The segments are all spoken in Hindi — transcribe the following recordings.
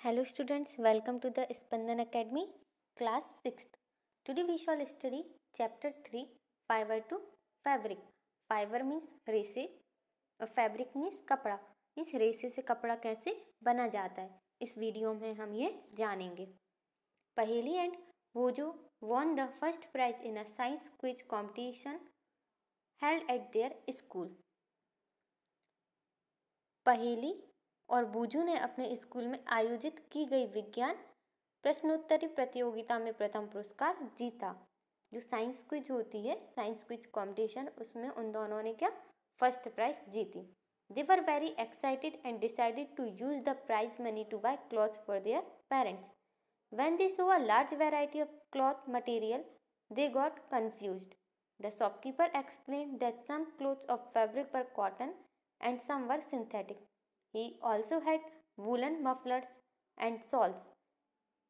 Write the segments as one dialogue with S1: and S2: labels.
S1: Hello students, welcome to the Spandan Academy, class 6th. Today we shall study chapter 3, fiber to fabric. Fiber means रेसे और fabric means कपड़ा, means रेसे से कपड़ा कैसे बना जाता है, इस वीडियो में हम ये जानेंगे. पहेली and वोजो won the first prize in a science quiz competition held at their school. पहेली और बूजू ने अपने स्कूल में आयोजित की गई विज्ञान प्रश्नोत्तरी प्रतियोगिता में प्रथम पुरस्कार जीता. जो साइंस क्विज होती है, साइंस क्विज कंपटीशन, उसमें उन दोनों ने क्या फर्स्ट प्राइज जीती. They were very excited and decided to use the prize money to buy clothes for their parents. When they saw a large variety of cloth material they got confused. The shopkeeper explained that some clothes of fabric were cotton and some were synthetic. He also had woolen mufflers and shawls.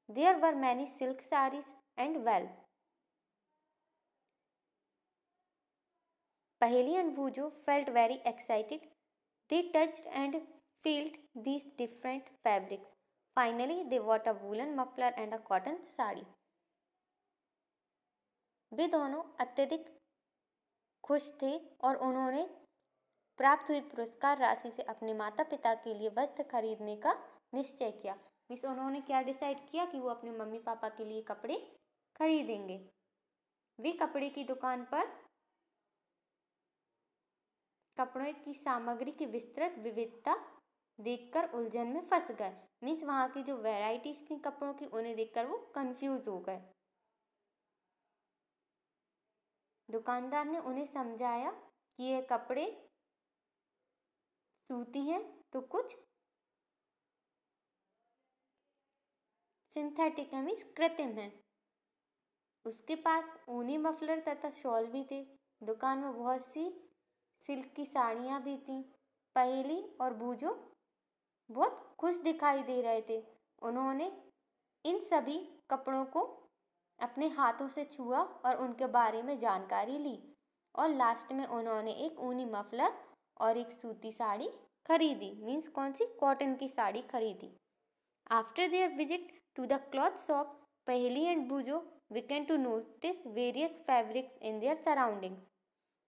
S1: There were many silk sarees and well. Paheli and Bhujo felt very excited. They touched and felt these different fabrics. Finally, they bought a woolen muffler and a cotton sari. वे दोनों अत्यधिक खुश थे और उन्होंने प्राप्त हुई पुरस्कार राशि से अपने माता पिता के लिए वस्त्र खरीदने का निश्चय किया. मीन्स उन्होंने क्या डिसाइड किया कि वो अपने मम्मी पापा के लिए कपड़े खरीदेंगे. वे कपड़े की दुकान पर कपड़े की सामग्री की विस्तृत विविधता देखकर उलझन में फंस गए. मीन्स वहाँ की जो वैरायटीज थी कपड़ों की, उन्हें देखकर वो कंफ्यूज हो गए. दुकानदार ने उन्हें समझाया कि ये कपड़े सूती है तो कुछ सिंथेटिक है, मीन्स कृत्रिम है. उसके पास ऊनी मफलर तथा शॉल भी थे. दुकान में बहुत सी सिल्क की साड़ियाँ भी थीं. पहेली और बूजो बहुत खुश दिखाई दे रहे थे. उन्होंने इन सभी कपड़ों को अपने हाथों से छुआ और उनके बारे में जानकारी ली और लास्ट में उन्होंने एक ऊनी मफलर और एक सूती साड़ी खरीदी. मीन्स कौन सी? कॉटन की साड़ी खरीदी. After their visit to the cloth shop, Paheli and Boojho began to notice various fabrics in their surroundings.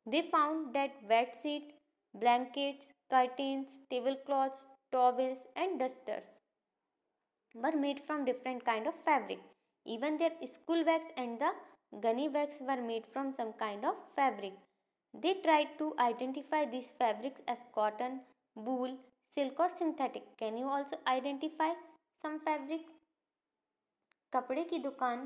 S1: They found that bed sheet, blankets, curtains, tablecloths, towels and dusters were made from different kind of fabric. Even their school bags and the gunny bags were made from some kind of fabric. They tried to identify these fabrics as cotton, wool, silk or synthetic. Can you also identify some fabrics? कपड़े की दुकान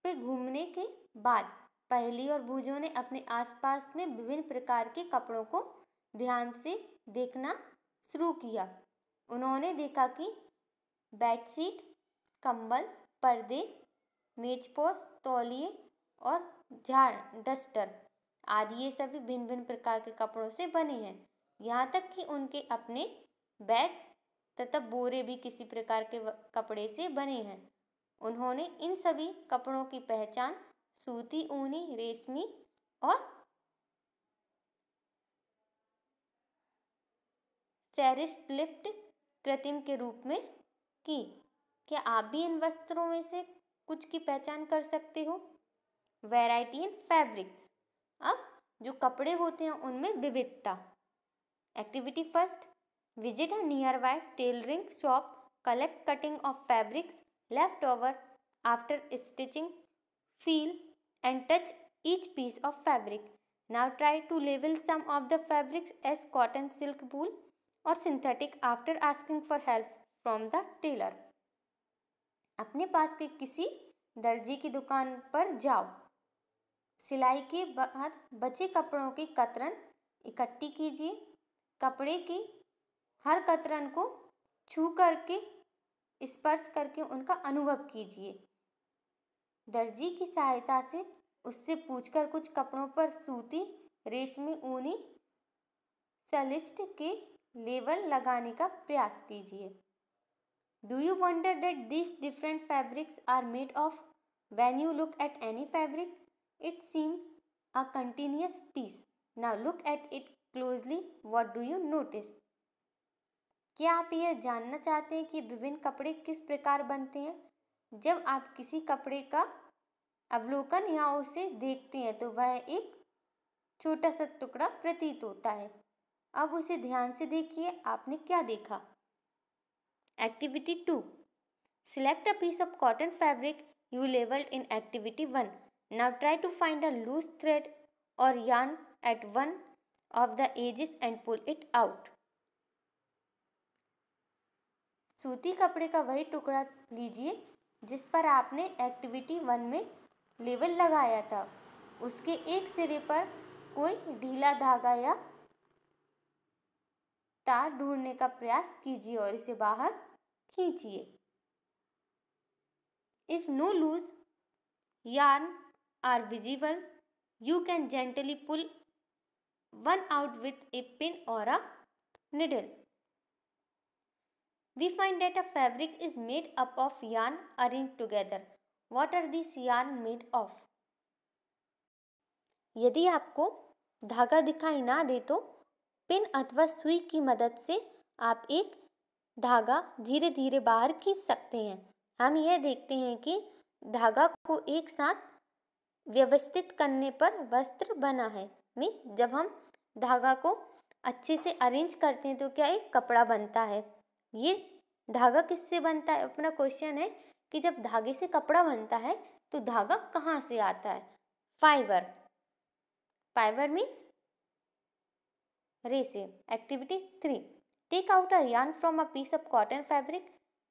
S1: पे घूमने के बाद पहेली और बूजो ने अपने आसपास में विभिन्न प्रकार के कपड़ों को ध्यान से देखना शुरू किया. उन्होंने देखा कि बेडशीट, कंबल, पर्दे, मेजपोश, तौलिए और झाड़, डस्टर आदि ये सभी भिन्न भिन्न प्रकार के कपड़ों से बने हैं. यहाँ तक कि उनके अपने बैग तथा बोरे भी किसी प्रकार के कपड़े से बने हैं. उन्होंने इन सभी कपड़ों की पहचान सूती, ऊनी, रेशमी और सेरिस्लिफ्ट कृत्रिम के रूप में की. क्या आप भी इन वस्त्रों में से कुछ की पहचान कर सकते हो? Variety in fabrics. अब जो कपड़े होते हैं उनमें विविधता. Activity first, visit a near by tailoring shop, collect cutting of fabrics left over after stitching, feel and touch each piece of fabric. Now try to label some of the fabrics as cotton, silk, wool or synthetic after asking for help from the tailor. अपने पास के किसी दर्जी की दुकान पर जाओ. सिलाई के बाद बचे कपड़ों की कतरन इकट्ठी कीजिए. कपड़े की हर कतरन को छू करके, स्पर्श करके उनका अनुभव कीजिए. दर्जी की सहायता से उससे पूछकर कुछ कपड़ों पर सूती, रेशमी, ऊनी, सलिस्ट के लेबल लगाने का प्रयास कीजिए. Do you wonder that these different fabrics are made of? When you look at any fabric it seems a continuous piece. Now look at it closely. What do you notice? क्या आप यह जानना चाहते हैं कि विभिन्न कपड़े किस प्रकार बनते हैं? जब आप किसी कपड़े का अवलोकन या उसे देखते हैं तो वह एक छोटा सा टुकड़ा प्रतीत होता है। अब उसे ध्यान से देखिए, आपने क्या देखा? Activity 2, select a piece of cotton fabric you labeled in activity 1. Now try to find a loose thread or yarn at one of the edges and pull it out. सूती कपड़े का वही टुकड़ा लीजिए जिस पर आपने एक्टिविटी 1 में लेबल लगाया था। उसके एक सिरे पर कोई ढीला धागा या तार ढूंढने का प्रयास कीजिए और इसे बाहर खींचिए। If no loose yarn are visible, you can gently pull one out with a pin or a needle. We find that a fabric is made up of yarn arranged together. What are these yarn made of? यदि आपको धागा दिखाई ना दे तो पिन अथवा सुई की मदद से आप एक धागा धीरे धीरे बाहर खींच सकते हैं। हम यह देखते हैं कि धागा को एक साथ व्यवस्थित करने पर वस्त्र बना है। मीन्स जब हम धागा को अच्छे से अरेंज करते हैं तो क्या एक कपड़ा बनता है। ये धागा किससे बनता है? अपना क्वेश्चन है कि जब धागे से कपड़ा बनता है तो धागा कहाँ से आता है? फाइबर। फाइबर मीन्स रेसे। Activity 3, take out a yarn from a piece of cotton fabric.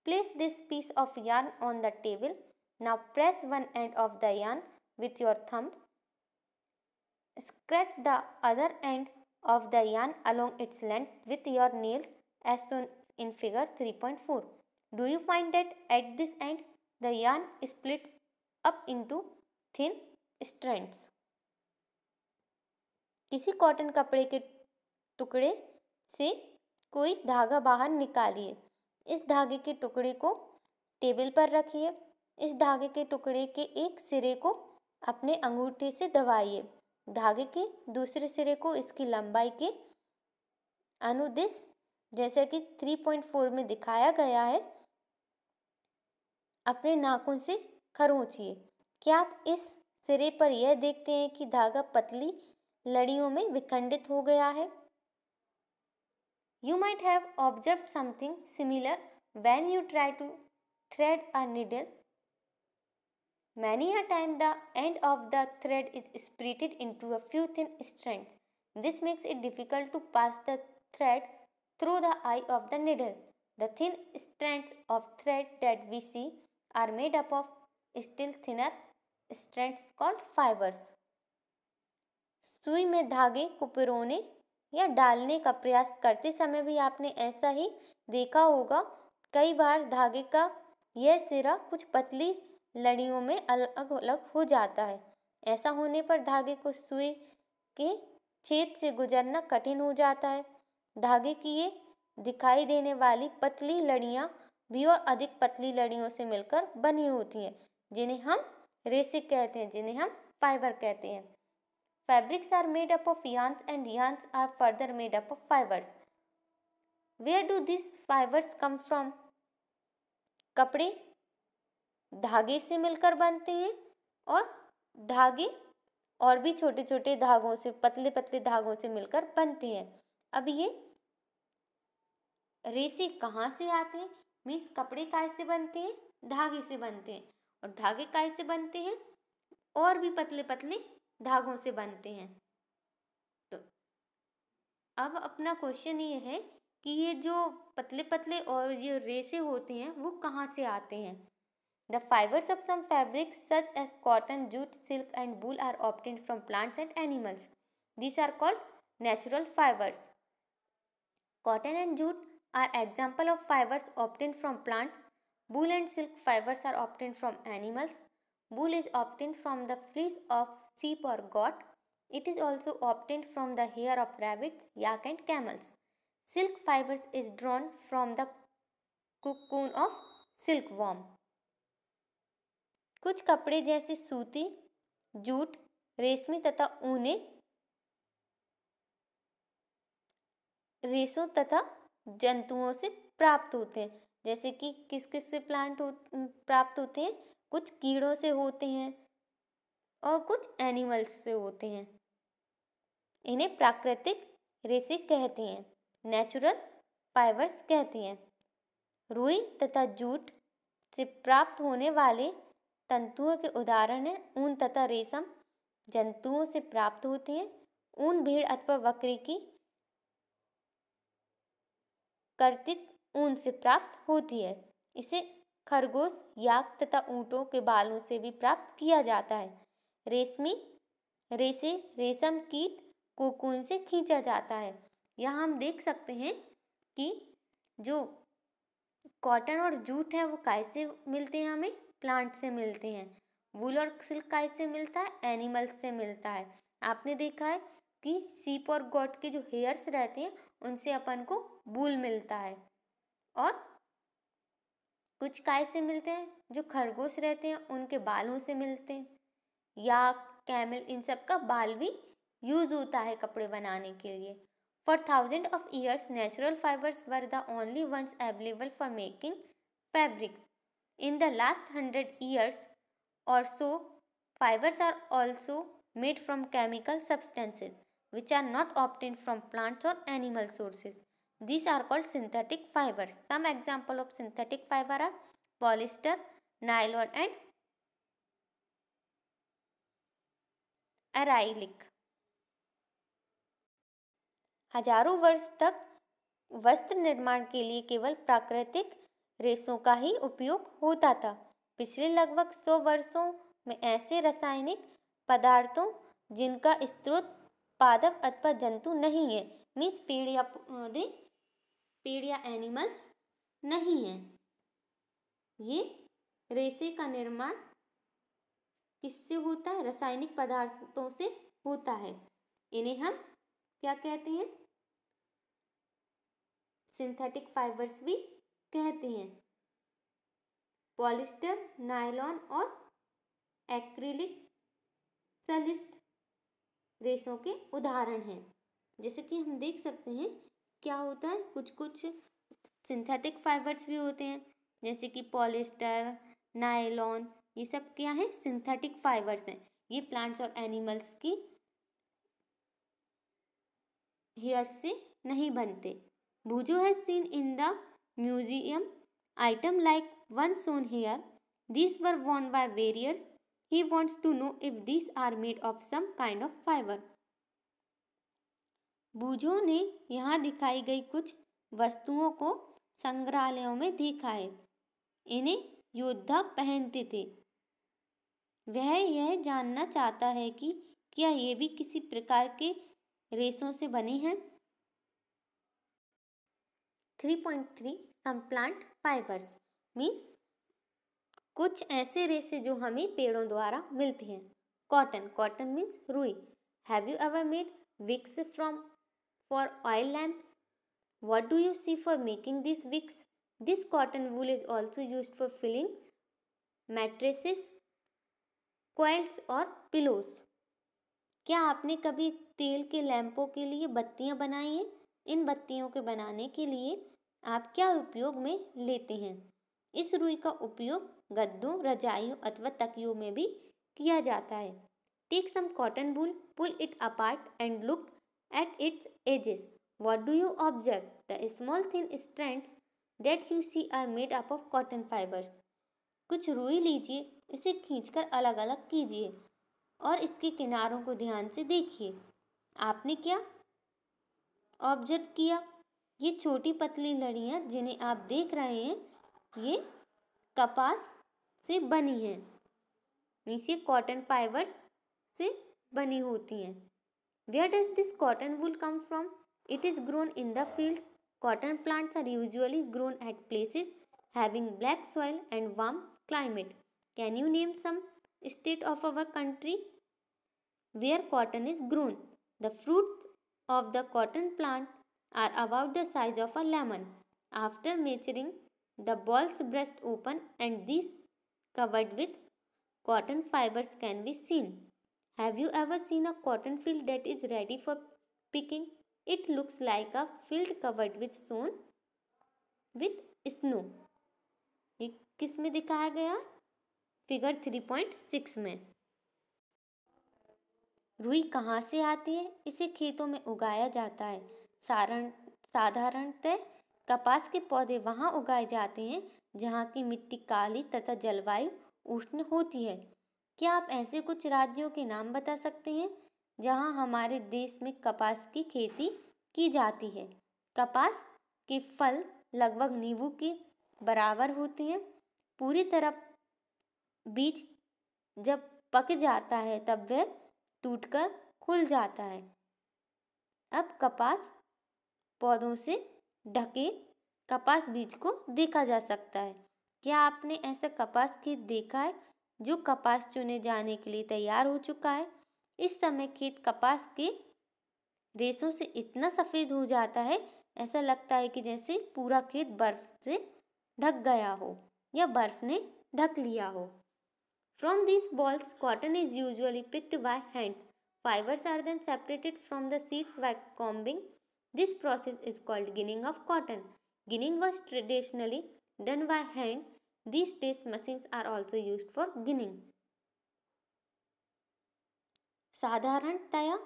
S1: Place this piece of yarn on the table. Now press one end of the yarn with your thumb. Scratch the other end of the yarn along its length with your nails as shown in figure 3.4. Do you find that at this end the yarn splits up into thin strands? किसी कॉटन कपड़े के टुकड़े से कोई धागा बाहर निकालिए। इस धागे के टुकड़े को टेबल पर रखिए। इस धागे के टुकड़े के एक सिरे को अपने अंगूठे से दबाइए। धागे के दूसरे सिरे को इसकी लंबाई के अनुदिश जैसे कि 3.4 में दिखाया गया है अपने नाखून से खरोंचिए। क्या आप इस सिरे पर यह देखते हैं कि धागा पतली लड़ियों में विखंडित हो गया है? You might have observed something similar when you try to thread a needle. Many a time the end of the thread is split into a few thin strands. This makes it difficult to pass the thread through the eye of the needle. The thin strands of thread that we see are made up of still thinner strands called fibers. सुई में धागे को पिरोने या डालने का प्रयास करते समय भी आपने ऐसा ही देखा होगा। कई बार धागे का यह सिरा कुछ पतली लड़ियों में अलग अलग हो जाता है। ऐसा होने पर धागे को सुई के छेद से गुजरना कठिन हो जाता है। धागे की ये दिखाई देने वाली पतली लड़ियाँ भी और अधिक पतली लड़ियों से मिलकर बनी होती हैं, जिन्हें हम रेसे कहते हैं, जिन्हें हम फाइबर कहते हैं। Fabrics are made up of yarns and yarns are further made up of fibers. Where do these fibers come from? कपड़े धागे से मिलकर बनते हैं और धागे और भी छोटे छोटे धागों से, पतले पतले धागों से मिलकर बनते हैं। अब ये रेसे कहाँ से आते हैं? मीन्स कपड़े कैसे बनते हैं? धागे से बनते हैं। और धागे कैसे बनते हैं? और भी पतले पतले धागों से बनते हैं। तो अब अपना क्वेश्चन ये है कि ये जो पतले पतले और ये रेसे होते हैं वो कहाँ से आते हैं? The fibers of some fabrics such as cotton, jute, silk and wool are obtained from plants and animals. These are called natural fibers. Cotton and jute are example of fibers obtained from plants. Wool and silk fibers are obtained from animals. Wool is obtained from the fleece of sheep or goat. It is also obtained from the hair of rabbits, yak and camels. Silk fibers is drawn from the cocoon of silkworm. कुछ कपड़े जैसे सूती, जूट, रेशमी तथा ऊने रेशों तथा जंतुओं से प्राप्त होते हैं। जैसे कि किस किस से प्राप्त होते हैं? कुछ कीड़ों से होते हैं और कुछ एनिमल्स से होते हैं। इन्हें प्राकृतिक रेशे कहते हैं, नेचुरल फाइबर्स कहते हैं। रुई तथा जूट से प्राप्त होने वाले तंतुओं के उदाहरण हैं ऊन तथा रेशम। जंतुओं से प्राप्त होते हैं। ऊन भेड़ अथवा बकरी की कर्तित ऊन से प्राप्त होती है। इसे खरगोश, याक तथा ऊँटों के बालों से भी प्राप्त किया जाता है। रेशमी रेशे रेशम कीट कोकून से खींचा जाता है। यहाँ हम देख सकते हैं कि जो कॉटन और जूट है वो कैसे मिलते हैं? हमें प्लांट से मिलते हैं। वूल और सिल्क कैसे मिलता है? एनिमल्स से मिलता है। आपने देखा है कि सीप और गॉट के जो हेयर्स रहते हैं उनसे अपन को वूल मिलता है। और कुछ कैसे मिलते हैं? जो खरगोश रहते हैं उनके बालों से मिलते हैं। या कैमल, इन सब का बाल भी यूज होता है कपड़े बनाने के लिए। For thousands of years, natural fibers were the only ones available for making fabrics. In the last 100 years or so, fibers are also made from chemical substances which are not obtained from plants or animal sources. These are called synthetic fibers. Some example of synthetic fiber are polyester, nylon and acrylic. हजारों वर्ष तक वस्त्र निर्माण के लिए केवल प्राकृतिक रेशों का ही उपयोग होता था। पिछले लगभग 100 वर्षों में ऐसे रासायनिक पदार्थों जिनका स्रोत पादप अथवा जंतु नहीं है, मीन्स पेड़ या पौधे, पेड़ या एनिमल्स नहीं है, ये रेशे का निर्माण किससे होता है? रासायनिक पदार्थों से होता है। इन्हें हम क्या कहते हैं? सिंथेटिक फाइबर्स भी कहते हैं। पॉलिस्टर, नायलॉन और एक्रिलिक सलिस्ट रेशों के उदाहरण हैं। जैसे कि हम देख सकते हैं क्या होता है, कुछ कुछ सिंथेटिक फाइबर्स भी होते हैं, जैसे कि पॉलिस्टर, नायलॉन, ये सब क्या है? सिंथेटिक फाइबर्स हैं। ये प्लांट्स और एनिमल्स की हेयर से नहीं बनते। Bujo has seen in the museum item like one shown here. These were worn by warriors. He wants to know if these are made of some kind of fiber. बूजो ने यहाँ दिखाई गई कुछ वस्तुओं को संग्रहालयों में देखा है। इन्हें योद्धा पहनते थे। वह यह जानना चाहता है कि क्या ये भी किसी प्रकार के रेशों से बने हैं। 3.3 Some plant fibers means कुछ ऐसे रेशे जो हमें पेड़ों द्वारा मिलते हैं। कॉटन, कॉटन मीन्स रुई। Have you ever made wicks from for oil lamps? What do you see for making this wicks? This cotton wool is also used for filling mattresses, quilts और पिलोस। क्या आपने कभी तेल के लैंपों के लिए बत्तियां बनाई हैं? इन बत्तियों के बनाने के लिए आप क्या उपयोग में लेते हैं? इस रुई का उपयोग गद्दों, रजाइयों अथवा तकियों में भी किया जाता है। Take some cotton wool, pull it apart and look at its edges. What do you observe? The small thin strands that you see are made up of cotton fibres. कुछ रुई लीजिए, इसे खींचकर अलग अलग कीजिए और इसके किनारों को ध्यान से देखिए। आपने क्या ऑब्जर्व किया? ये छोटी पतली लड़ियाँ जिन्हें आप देख रहे हैं, ये कपास से बनी हैं, मीन्स ये कॉटन फाइबर्स से बनी होती हैं। Where does this cotton wool come from? It is grown in the fields. Cotton plants are usually grown at places having black soil and warm climate. Can you name some state of our country where cotton is grown? The fruits of the cotton plant are about the size of a lemon. After maturing, the balls burst open and these covered with cotton fibers can be seen. Have you ever seen a cotton field that is ready for picking? It looks like a field covered with sown with snow. ये किस में दिखाया गया? फिगर 3.6 में। रुई कहाँ से आती है? इसे खेतों में उगाया जाता है। साधारणतः कपास के पौधे वहाँ उगाए जाते हैं जहाँ की मिट्टी काली तथा जलवायु उष्ण होती है। क्या आप ऐसे कुछ राज्यों के नाम बता सकते हैं जहाँ हमारे देश में कपास की खेती की जाती है? कपास के फल लगभग नींबू के बराबर होते हैं। पूरी तरह बीज जब पक जाता है तब वह टूटकर खुल जाता है। अब कपास पौधों से ढके कपास बीज को देखा जा सकता है। क्या आपने ऐसा कपास खेत देखा है जो कपास चुने जाने के लिए तैयार हो चुका है? इस समय खेत कपास के रेशों से इतना सफ़ेद हो जाता है, ऐसा लगता है कि जैसे पूरा खेत बर्फ से ढक गया हो या बर्फ ने ढक लिया हो। From these balls, cotton is usually picked by hands. Fibers are then separated from the seeds by combing. This process is called ginning of cotton. Ginning was traditionally done by hand. These days, machines are also used for ginning. साधारणतया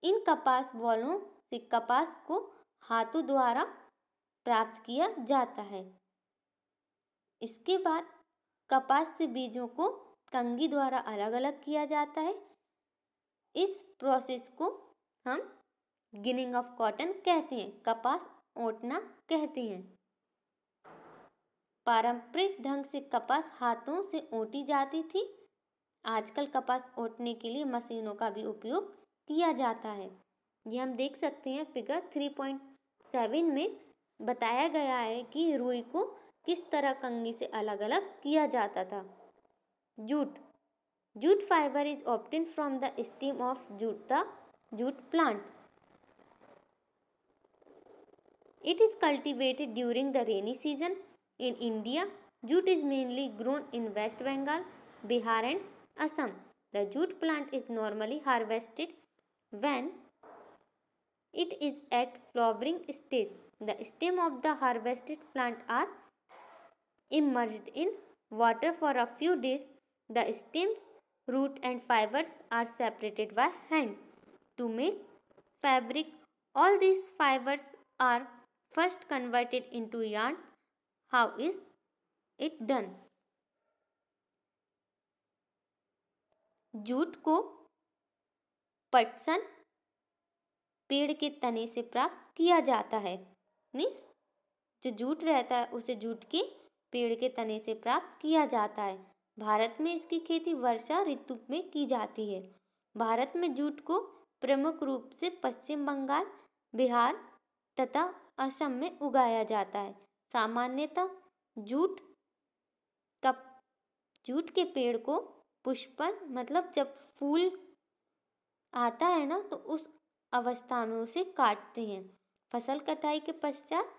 S1: इन कपास बॉलों से कपास को हाथों द्वारा प्राप्त किया जाता है। इसके बाद कपास से बीजों को कंघी द्वारा अलग अलग किया जाता है। इस प्रोसेस को हम गिनिंग ऑफ कॉटन कहते हैं, कपास ओटना कहते हैं। पारंपरिक ढंग से कपास हाथों से ओटी जाती थी। आजकल कपास ओटने के लिए मशीनों का भी उपयोग किया जाता है। ये हम देख सकते हैं फिगर 3.7 में बताया गया है कि रुई को किस तरह कंघी से अलग अलग किया जाता था। Jute fibre is obtained from the stem of jute plant. It is cultivated during the rainy season. In India, jute is mainly grown in West Bengal, Bihar and Assam. The jute plant is normally harvested when it is at flowering stage. The stem of the harvested plant are immersed in water for a few days. The stems, root and fibers are separated by hand. To make fabric, all these fibers are first converted into yarn. How is it done? Jute को पटसन पेड़ के तने से प्राप्त किया जाता है। मीन्स जो जूट रहता है उसे जूट के पेड़ के तने से प्राप्त किया जाता है। भारत में इसकी खेती वर्षा ऋतु में की जाती है। भारत में जूट को प्रमुख रूप से पश्चिम बंगाल, बिहार तथा असम में उगाया जाता है। सामान्यतः जूट के पेड़ को पुष्पन मतलब जब फूल आता है ना तो उस अवस्था में उसे काटते हैं। फसल कटाई के पश्चात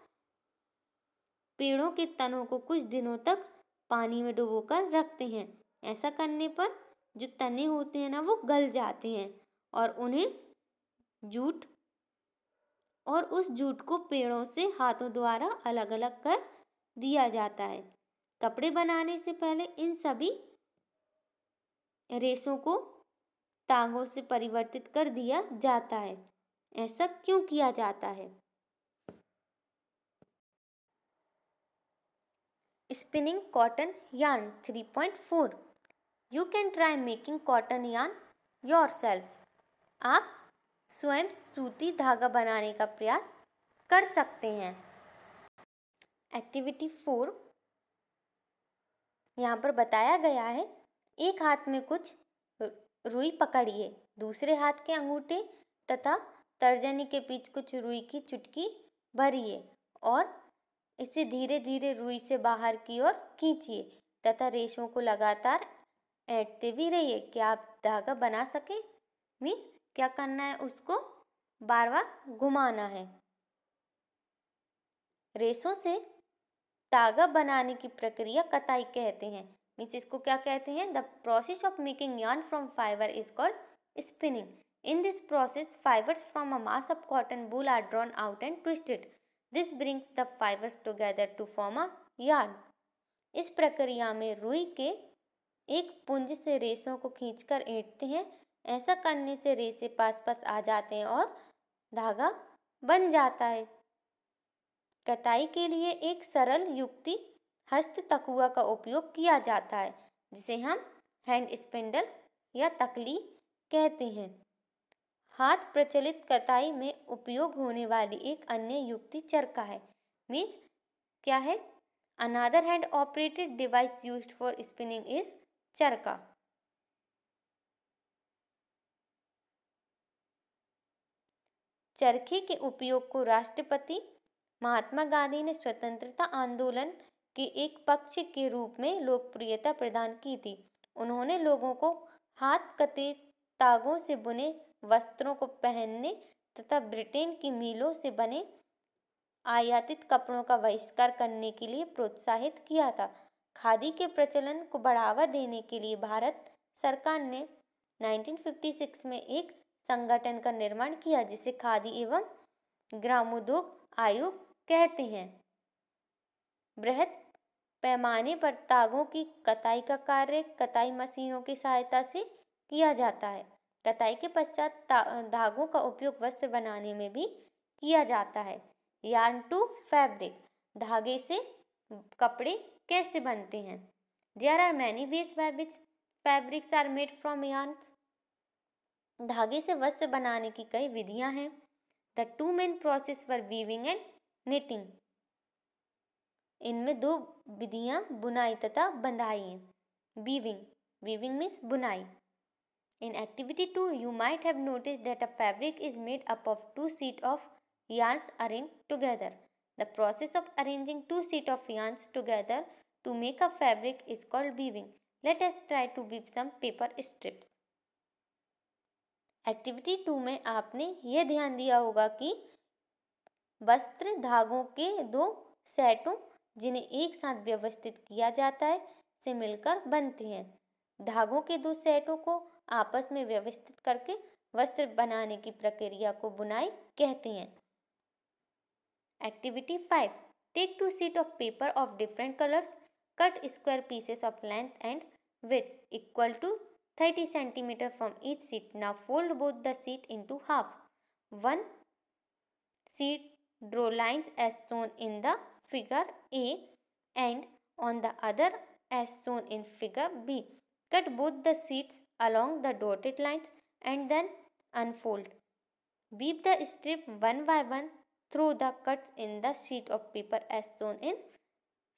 S1: पेड़ों के तनों को कुछ दिनों तक पानी में डुबोकर रखते हैं। ऐसा करने पर जो तने होते हैं ना वो गल जाते हैं और उन्हें जूट और उस जूट को पेड़ों से हाथों द्वारा अलग अलग कर दिया जाता है। कपड़े बनाने से पहले इन सभी रेशों को तागों से परिवर्तित कर दिया जाता है। ऐसा क्यों किया जाता है? Spinning cotton yarn 3.4. You can try making cotton yarn yourself. आप स्वयं सूती धागा बनाने का प्रयास कर सकते हैं। एक्टिविटी 4 यहाँ पर बताया गया है, एक हाथ में कुछ रुई पकड़िए, दूसरे हाथ के अंगूठे तथा तर्जनी के बीच कुछ रुई की चुटकी भरिए और इसे धीरे धीरे रुई से बाहर की ओर खींचिए तथा रेशों को लगातार ऐंठते भी रहिए। क्या आप धागा बना सके? मीन्स क्या करना है, उसको बार बार घुमाना है। रेशों से धागा बनाने की प्रक्रिया कताई कहते हैं। मीन्स इसको क्या कहते हैं? The process of making yarn from fibre is called spinning. In this process, fibers from a mass of cotton wool are drawn out and twisted. This brings the fibres together to form a yarn. इस प्रक्रिया में रुई के एक पुंज से रेशों को खींचकर ऐंठते हैं। ऐसा करने से रेशे पास पास आ जाते हैं और धागा बन जाता है। कताई के लिए एक सरल युक्ति हस्त तकुआ का उपयोग किया जाता है, जिसे हम हैंड स्पिंडल या तकली कहते हैं। हाथ प्रचलित कताई में उपयोग होने वाली एक अन्य युक्ति चरखा है। मीन्स क्या है? Another hand operated device used for spinning is चरखा। चरखे के उपयोग को राष्ट्रपति महात्मा गांधी ने स्वतंत्रता आंदोलन के एक पक्ष के रूप में लोकप्रियता प्रदान की थी। उन्होंने लोगों को हाथ कते तागों से बुने वस्त्रों को पहनने तथा ब्रिटेन की मिलों से बने आयातित कपड़ों का बहिष्कार करने के लिए प्रोत्साहित किया था। खादी के प्रचलन को बढ़ावा देने के लिए भारत सरकार ने 1956 में एक संगठन का निर्माण किया, जिसे खादी एवं ग्रामोद्योग आयोग कहते हैं। बृहद पैमाने पर तागों की कताई का कार्य कताई मशीनों की सहायता से किया जाता है। कताई के पश्चात धागों का उपयोग वस्त्र बनाने में भी किया जाता है। यार्न टू फैब्रिक, धागे से कपड़े कैसे बनते हैं? There are many ways by which fabrics are made from yarns. धागे से वस्त्र बनाने की कई विधियां हैं। The two main process were weaving and knitting. इनमें दो विधियां बुनाई तथा बंधाई हैं। वीविंग मीन्स बुनाई। In activity 2, you might have noticed that a fabric is made up of two sheets of yarns arranged together. The process of arranging two sheets of yarns together to make a fabric is called weaving. Let us try to weave some paper strips. Activity 2 में आपने यह ध्यान दिया होगा कि वस्त्र धागों के दो सेटों, जिन्हें एक साथ व्यवस्थित किया जाता है, से मिलकर बनते हैं। धागों के दो सेटों को आपस में व्यवस्थित करके वस्त्र बनाने की प्रक्रिया को बुनाई कहते हैं। Activity 5, take two sheet of paper of different colours, cut square pieces of length and width equal to 30 centimetre from each sheet. Now fold both the sheet into half. One sheet draw lines as shown in the figure A and on the other as shown in figure B. Cut both the sheets along the dotted lines and then unfold. Weave the strip one by one through the cuts in the sheet of paper as shown in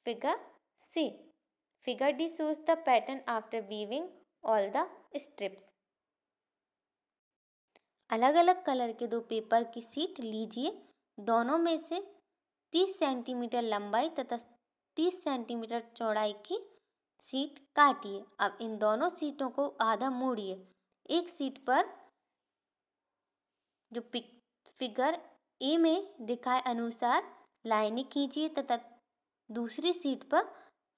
S1: figure C. Figure D shows the pattern after weaving all the strips. अलग अलग कलर के दो पेपर की शीट लीजिए। दोनों में से 30 सेंटीमीटर लंबाई तथा 30 सेंटीमीटर चौड़ाई की शीट काटिए। अब इन दोनों शीटों को आधा मोड़िए। एक शीट पर जो फिगर ए में दिखाए अनुसार लाइनें खींचिए तथा दूसरी शीट पर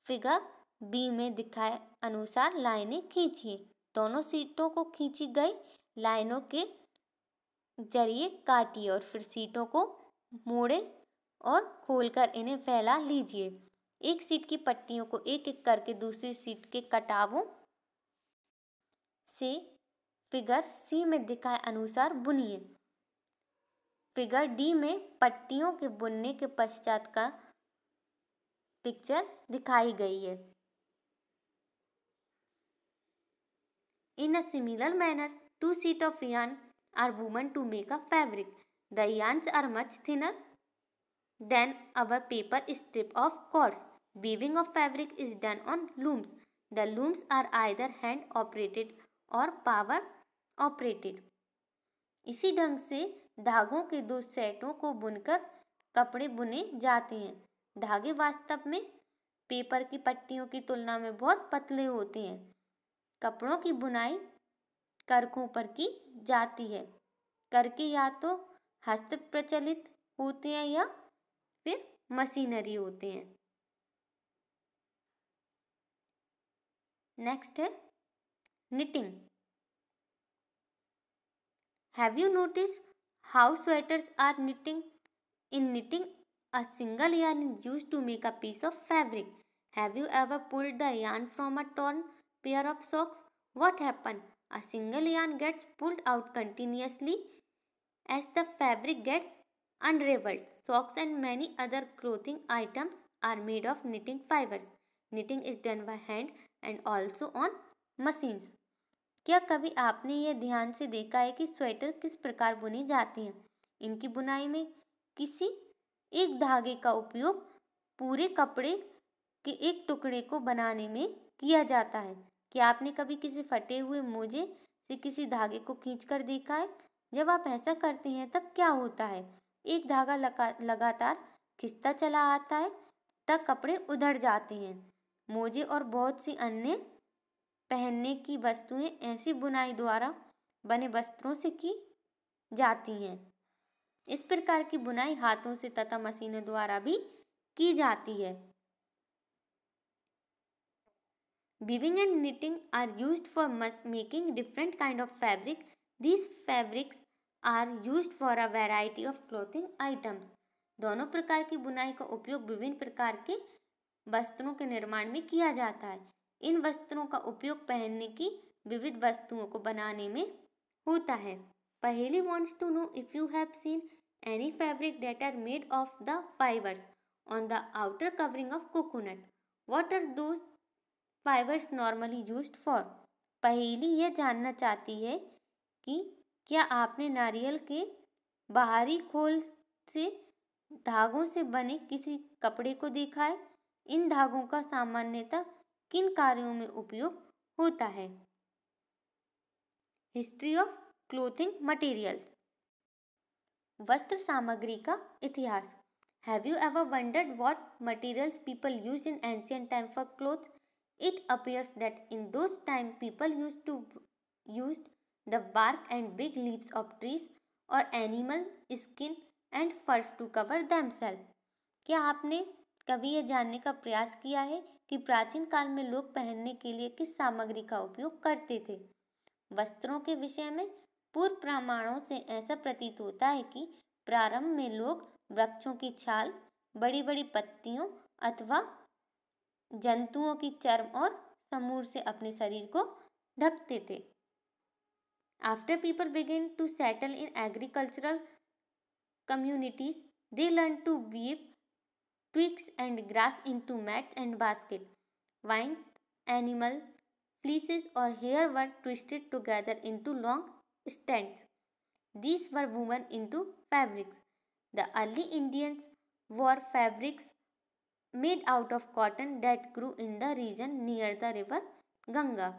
S1: फिगर बी में दिखाए अनुसार लाइनें खींचिए। दोनों शीटों को खींची गई लाइनों के जरिए काटिए और फिर शीटों को मोड़े और खोलकर इन्हें फैला लीजिए। एक शीट की पट्टियों को एक एक करके दूसरी शीट के कटावों से फिगर सी में दिखाए अनुसार बुनिए। फिगर डी में पट्टियों के बुनने के पश्चात का पिक्चर दिखाई गई है। In a similar manner, two sheets of yarn are woven to make a fabric. The yarns are much thinner than our paper strip, of course. Weaving of fabric is done on looms. The looms are either hand operated or power operated. इसी ढंग से धागों के दो सेटों को बुनकर कपड़े बुने जाते हैं। धागे वास्तव में पेपर की पट्टियों की तुलना में बहुत पतले होते हैं। कपड़ों की बुनाई करकों पर की जाती है। करके या तो हस्त प्रचलित होते हैं या फिर मशीनरी होते हैं। नेक्स्ट है knitting. Have you noticed how sweaters are knitting? In knitting, A single yarn is used to make a piece of fabric. Have you ever pulled the yarn from a torn pair of socks? What happened? A single yarn gets pulled out continuously as the fabric gets unraveled. Socks and many other clothing items are made of knitting fibers. Knitting is done by hand and also on machines. क्या कभी आपने यह ध्यान से देखा है कि स्वेटर किस प्रकार बुनी जाती हैं? इनकी बुनाई में किसी एक धागे का उपयोग पूरे कपड़े के एक टुकड़े को बनाने में किया जाता है। क्या आपने कभी किसी फटे हुए मोजे से किसी धागे को खींचकर देखा है? जब आप ऐसा करते हैं तब क्या होता है? एक धागा लगातार खिंचता चला आता है तब कपड़े उधड़ जाते हैं। मोजे और बहुत सी अन्य पहनने की वस्तुएं ऐसी बुनाई द्वारा बने वस्त्रों से की जाती हैं। इस प्रकार की बुनाई हाथों से तथा मशीनों द्वारा भी की जाती है। Weaving and knitting are used for making different kind of fabric. These fabrics are used for a variety of clothing items. दोनों प्रकार की बुनाई का उपयोग विभिन्न प्रकार के वस्त्रों के निर्माण में किया जाता है। इन वस्त्रों का उपयोग पहनने की विविध वस्तुओं को बनाने में होता है। पहेली wants to know if you have seen any fabric that are made of the fibers on the outer covering of coconut. What are those fibers normally used for? पहेली यह जानना चाहती है कि क्या आपने नारियल के बाहरी खोल से धागों से बने किसी कपड़े को देखा है? इन धागों का सामान्यतः किन कार्यों में उपयोग होता है? History of clothing materials. वस्त्र सामग्री का इतिहास। Have you ever wondered what materials people used in ancient time for clothes? It appears that in those time people used the bark and big leaves of trees or animal skin and furs to cover themselves. क्या आपने कभी यह जानने का प्रयास किया है कि प्राचीन काल में लोग पहनने के लिए किस सामग्री का उपयोग करते थे? वस्त्रों के विषय में पूर्व प्रमाणों से ऐसा प्रतीत होता है कि प्रारंभ में लोग वृक्षों की छाल, बड़ी बड़ी पत्तियों अथवा जंतुओं की चर्म और समूर से अपने शरीर को ढकते थे। After people began to settle in agricultural communities, they learned to weave twigs and grass into mats and baskets. Vine, animal fleeces or hair were twisted together into long strands. These were woven into fabrics. The early Indians wore fabrics made out of cotton that grew in the region near the river Ganga.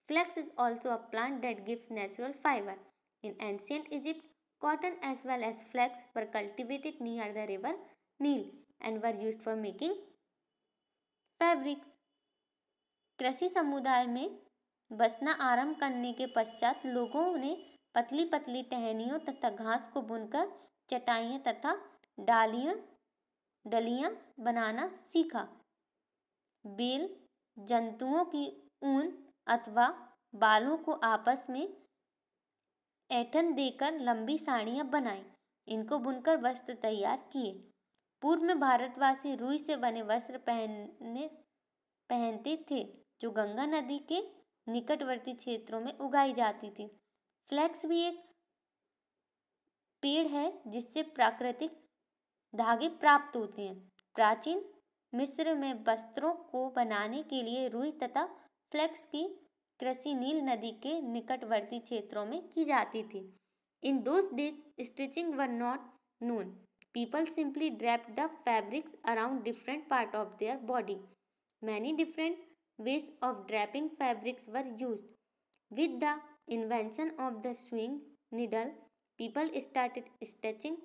S1: Flax is also a plant that gives natural fiber. In ancient Egypt, cotton as well as flax were cultivated near the river Nile and were used for making fabrics. कृषि समुदाय में बसना आरंभ करने के पश्चात लोगों ने पतली पतली टहनियों तथा घास को बुनकर चटाइयाँ तथा डलियाँ बनाना सीखा। बेल जंतुओं की ऊन अथवा बालों को आपस में ऐंठन देकर लंबी साड़ियाँ बनाई। इनको बुनकर वस्त्र तैयार किए। पूर्व में भारतवासी रुई से बने वस्त्र पहनते थे जो गंगा नदी के निकटवर्ती क्षेत्रों में उगाई जाती थी। फ्लैक्स भी एक पेड़ है जिससे प्राकृतिक धागे प्राप्त होते हैं। प्राचीन मिस्र में वस्त्रों को बनाने के लिए रुई तथा फ्लैक्स की कृषि नील नदी के निकटवर्ती क्षेत्रों में की जाती थी। In those days, stitching were not known. People simply draped the fabrics around different parts of their body. Many different ways of draping fabrics were used. With the invention of the sewing needle, people started stitching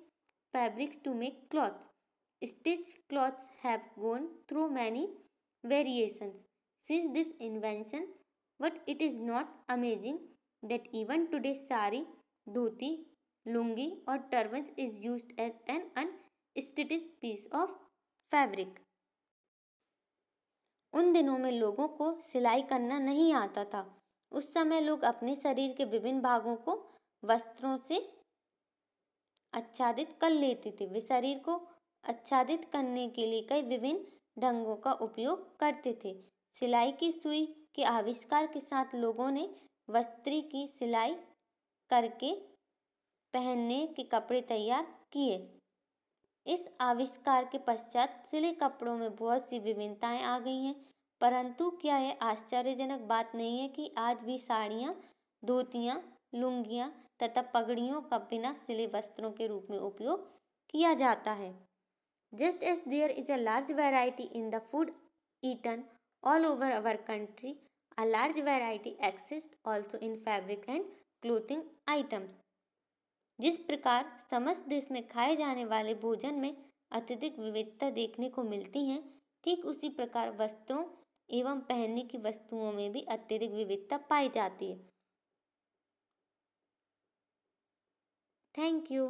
S1: fabrics to make cloths. Stitched cloths have gone through many variations since this invention, but it is not amazing that even today sari, dhoti, lungi or turbans is used as an unstitched piece of fabric. उन दिनों में लोगों को सिलाई करना नहीं आता था। उस समय लोग अपने शरीर के विभिन्न भागों को वस्त्रों से आच्छादित कर लेते थे। वे शरीर को आच्छादित करने के लिए कई विभिन्न ढंगों का उपयोग करते थे। सिलाई की सुई के आविष्कार के साथ लोगों ने वस्त्र की सिलाई करके पहनने के कपड़े तैयार किए। इस आविष्कार के पश्चात सिले कपड़ों में बहुत सी विभिन्नताएं आ गई हैं, परंतु क्या यह आश्चर्यजनक बात नहीं है कि आज भी साड़ियाँ, धोतियाँ, लुंगियाँ तथा पगड़ियों का बिना सिले वस्त्रों के रूप में उपयोग किया जाता है। Just as there is a large variety in the food eaten all over our country, a large variety exists also in fabric and clothing items. जिस प्रकार समस्त देश में खाए जाने वाले भोजन में अत्यधिक विविधता देखने को मिलती है, ठीक उसी प्रकार वस्त्रों एवं पहनने की वस्तुओं में भी अत्यधिक विविधता पाई जाती है। Thank you.